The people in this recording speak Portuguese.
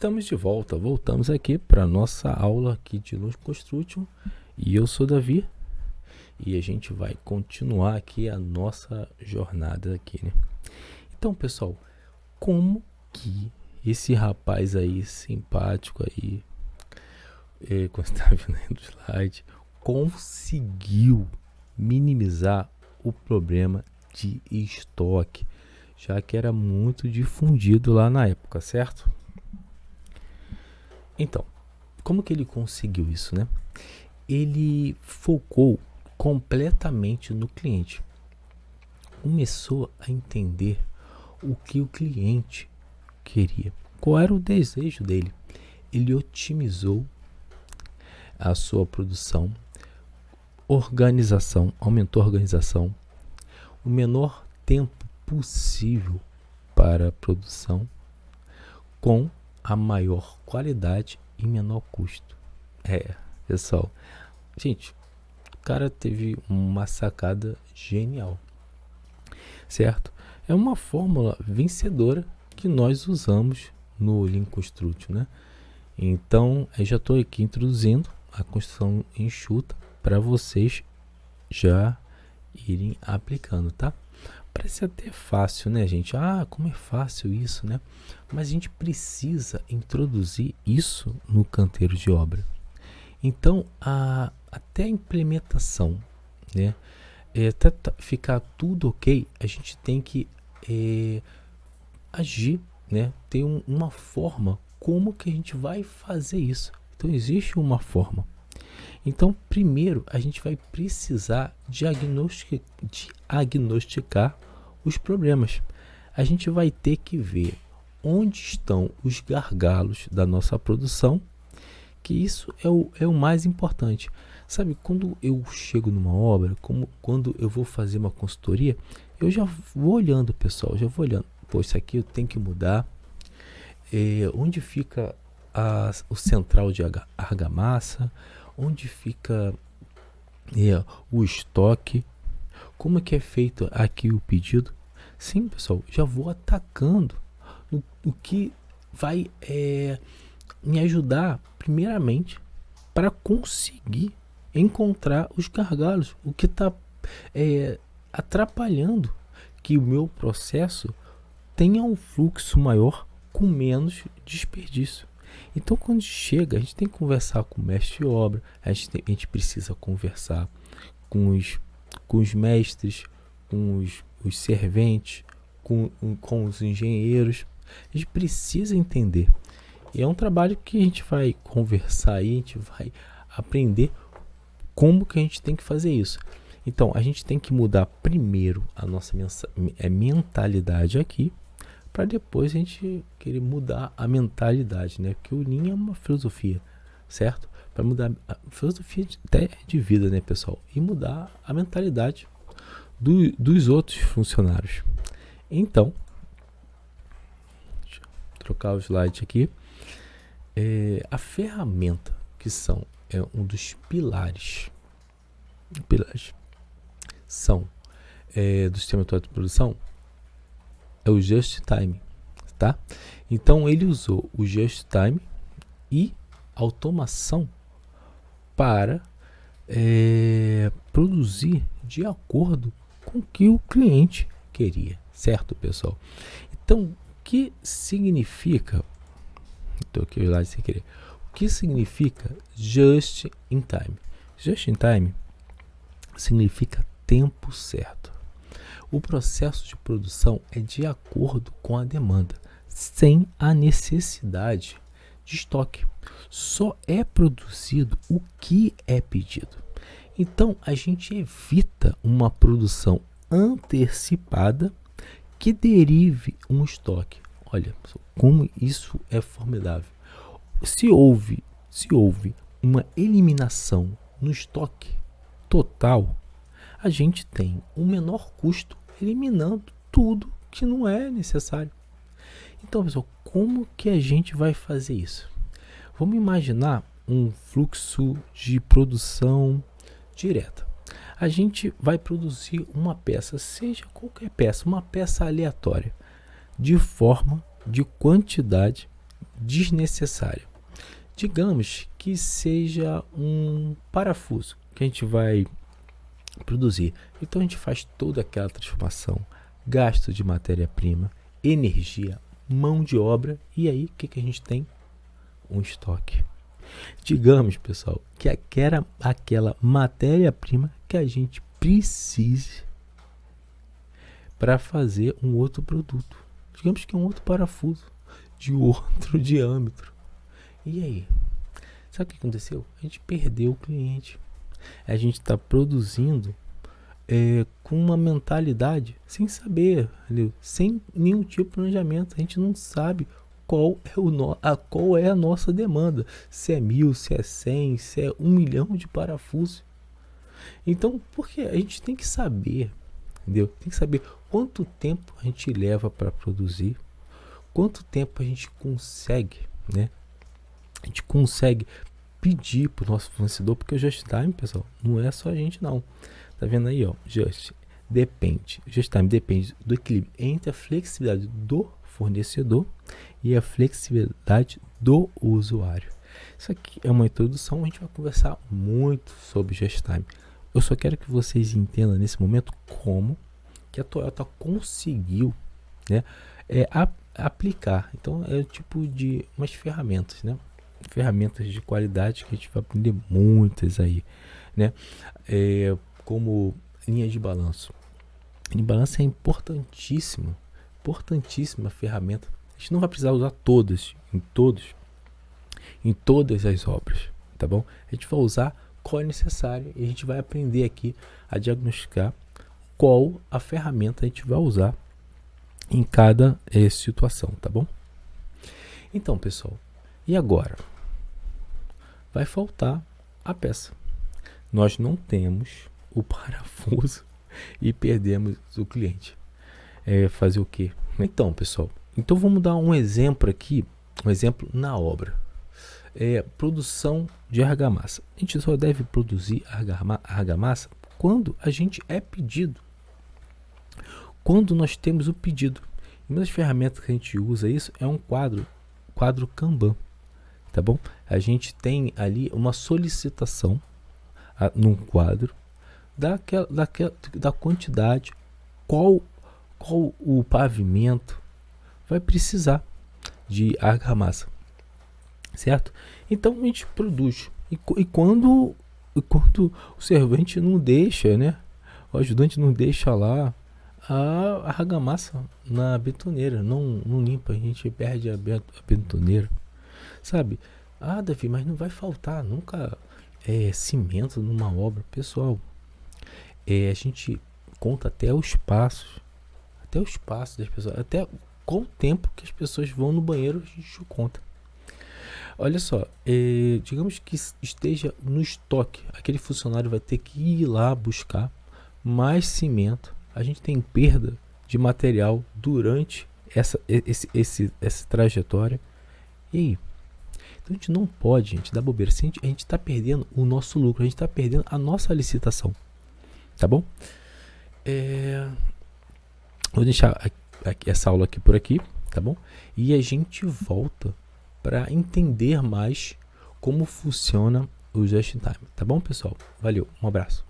Estamos de volta, voltamos aqui para nossa aula aqui de Linux Construction e eu sou Davi e a gente vai continuar aqui a nossa jornada aqui, né? Então, pessoal, como que esse rapaz aí, simpático aí, como você está vendo aí no slide, conseguiu minimizar o problema de estoque, já que era muito difundido lá na época, certo? Então, como que ele conseguiu isso, né? Ele focou completamente no cliente. Começou a entender o que o cliente queria, qual era o desejo dele. Ele otimizou a sua produção, organização, aumentou a organização, o menor tempo possível para a produção, com a maior qualidade e menor custo. Pessoal, gente, o cara teve uma sacada genial, certo? É uma fórmula vencedora que nós usamos no Lean Construction, né? Então, eu já estou aqui introduzindo a construção enxuta para vocês já irem aplicando, tá? Parece até fácil, né, gente? Como é fácil isso, né? Mas a gente precisa introduzir isso no canteiro de obra. Então, até a implementação, né? Até ficar tudo ok, a gente tem que agir, né? Tem uma forma como que a gente vai fazer isso. Então, existe uma forma. Então, primeiro, a gente vai precisar diagnosticar os problemas. A gente vai ter que ver onde estão os gargalos da nossa produção, que isso é o mais importante. Sabe, quando eu chego numa obra, como quando eu vou fazer uma consultoria, eu já vou olhando, pessoal, já vou olhando. Pô, isso aqui eu tenho que mudar. Onde fica o central de argamassa? Onde fica o estoque? Como é que é feito aqui o pedido? Sim, pessoal, já vou atacando o que vai me ajudar primeiramente para conseguir encontrar os gargalos, o que está atrapalhando que o meu processo tenha um fluxo maior com menos desperdício. Então, quando chega, a gente tem que conversar com o mestre de obra, a gente precisa conversar com os mestres, com os serventes, com os engenheiros. A gente precisa entender. E é um trabalho que a gente vai conversar aí, a gente vai aprender como que a gente tem que fazer isso. Então, a gente tem que mudar primeiro a nossa mentalidade aqui, para depois a gente querer mudar a mentalidade, né? Porque o Lean é uma filosofia, certo? Para mudar a filosofia até de vida, né, pessoal? E mudar a mentalidade dos outros funcionários. Então, deixa eu trocar o slide aqui. A ferramenta que é um dos pilares são do sistema atual de produção é o Just Time, tá? Então ele usou o Just Time e automação para produzir de acordo com o que o cliente queria, certo, pessoal? Então, o que significa? Estou aqui lá sem querer. O que significa Just in Time? Just in Time significa tempo certo. O processo de produção é de acordo com a demanda, sem a necessidade de estoque. Só é produzido o que é pedido. Então, a gente evita uma produção antecipada que derive um estoque. Olha, como isso é formidável. Se houve uma eliminação no estoque total, a gente tem um menor custo eliminando tudo que não é necessário. Então, pessoal, como que a gente vai fazer isso? Vamos imaginar um fluxo de produção direta. A gente vai produzir uma peça, seja qualquer peça, uma peça aleatória, de forma, de quantidade desnecessária. Digamos que seja um parafuso que a gente vai produzir. Então a gente faz toda aquela transformação, gasto de matéria-prima, energia, mão de obra, e aí o que a gente tem? Um estoque. Digamos, pessoal, que aquela matéria-prima que a gente precise para fazer um outro produto. Digamos que é um outro parafuso de outro diâmetro. E aí? Sabe o que aconteceu? A gente perdeu o cliente. A gente está produzindo com uma mentalidade sem saber, sem nenhum tipo de planejamento. A gente não sabe qual é a nossa demanda. Se é 1000, se é 100, se é 1 milhão de parafusos. Então, porque a gente tem que saber, entendeu? Tem que saber quanto tempo a gente leva para produzir, quanto tempo a gente consegue, né? A gente consegue pedir para o nosso fornecedor, porque o Just Time, pessoal, não é só a gente não. Tá vendo aí, ó? Just Time depende do equilíbrio entre a flexibilidade do fornecedor e a flexibilidade do usuário. Isso aqui é uma introdução, a gente vai conversar muito sobre Just Time. Eu só quero que vocês entendam nesse momento como que a Toyota conseguiu, né, aplicar. Então é o tipo de umas ferramentas, né? Ferramentas de qualidade que a gente vai aprender muitas aí, né? Como linha de balanço. Linha de balanço é importantíssima ferramenta. A gente não vai precisar usar todas, em todas as obras, tá bom? A gente vai usar qual é necessário e a gente vai aprender aqui a diagnosticar qual a ferramenta a gente vai usar em cada situação, tá bom? Então, pessoal, e agora? Vai faltar a peça. Nós não temos o parafuso e perdemos o cliente. Fazer o quê? Então, pessoal, vamos dar um exemplo aqui, um exemplo na obra. Produção de argamassa. A gente só deve produzir argamassa quando a gente é pedido. Quando nós temos o pedido. Uma das ferramentas que a gente usa isso é um quadro Kanban, tá bom? A gente tem ali uma solicitação num quadro da quantidade, qual o pavimento vai precisar de argamassa, certo? Então a gente produz e quando o servente não deixa, né? O ajudante não deixa lá a argamassa na betoneira, não limpa, a gente perde a betoneira, sabe? Davi, mas não vai faltar nunca cimento numa obra, pessoal. A gente conta até os passos das pessoas, até qual tempo que as pessoas vão no banheiro, a gente conta. Olha só, digamos que esteja no estoque, aquele funcionário vai ter que ir lá buscar mais cimento. A gente tem perda de material durante essa trajetória. E aí? Então a gente não pode, gente, dar bobeira. A gente está perdendo o nosso lucro, a gente está perdendo a nossa licitação. Tá bom? Vou deixar essa aula aqui por aqui, tá bom? E a gente volta para entender mais como funciona o Just Time. Tá bom, pessoal? Valeu, um abraço.